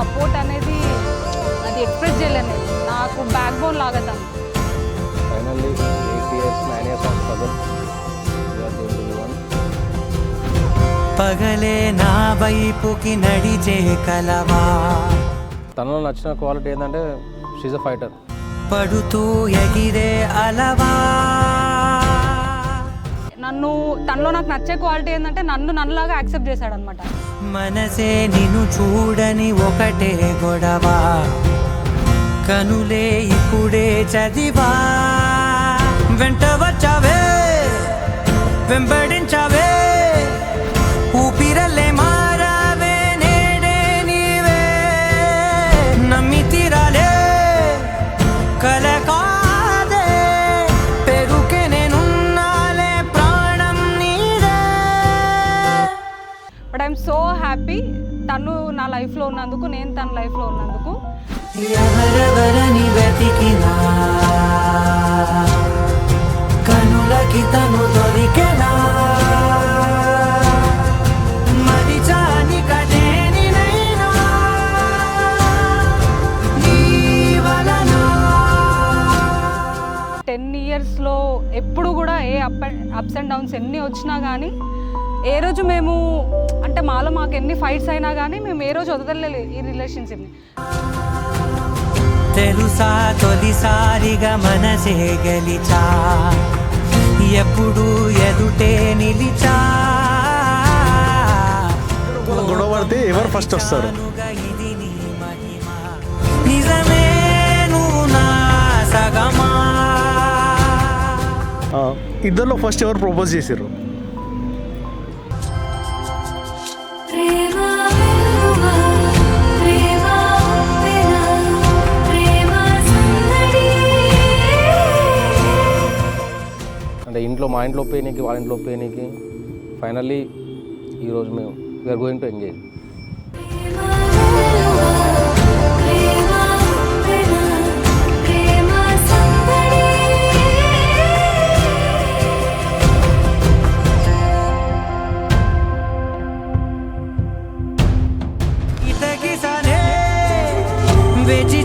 Support అనేది అది express చేయలేను. నాకు బ్యాక్ బోన్ లాగా తను. Finally 8 years 9 years of struggle we are going to be one. పగలే నా వైపుకి నడిచే కలవా. తనలో నచ్చిన క్వాలిటీ ఏంటంటే షీజ్ అ ఫైటర్. పడుతూ ఎగిరే అలవా. తనలో నాకు నచ్చే క్వాలిటీ ఏంటంటే నన్నులాగా యాక్సెప్ట్ చేశాడు అనమాట. మనసే నిన్ను చూడని ఒకటే గొడవ, కనులే ఇప్పుడే చదివా. వెంట వచ్చావే వెంబడించావే, ఊపిరల్లే మారావే నేడే నీవే. నమ్మి తీరాలే కల కాదే, పెరుకే నేనున్నాలే ప్రాణం నీదే. బట్ ఐఎమ్ సో హ్యాపీ తను నా లైఫ్లో ఉన్నందుకు, నేను తన లైఫ్లో ఉన్నందుకు. ఎవరెవరని వెతికినా కనులకి తను దొరికెనా. మరి జాని కదేనినైనా నీ వలన. 10 yearsలో ఎప్పుడు కూడా ఏ అప్స్ అండ్ డౌన్స్ ఎన్ని వచ్చినా కానీ, ఏ రోజు మేము అంటే మాకు ఎన్ని ఫైట్స్ అయినా కానీ మేము ఏ రోజు వదలలేదు ఈ రిలేషన్షిప్ని. తెలుసా తొలిసారిగా మనసే గెలిచా, ఎప్పుడు ఎదుటే నిలిచా. గొడవ పడితే ఎవరు ఫస్ట్ వస్తారు? ఇది నీ మహిమ, నిజమే నువ్వు నా సగమా. ఇద్దరిలో ఫస్ట్ ఎవరు ప్రపోజ్ చేశారు? అంటే మా ఇంట్లో ఒప్పేయనికి వాళ్ళ ఇంట్లో ఒప్పేయనికి ఫైనల్లీ ఈరోజు మేము వీఆర్ గోయింగ్ టు ఎంగేజ్. వేచి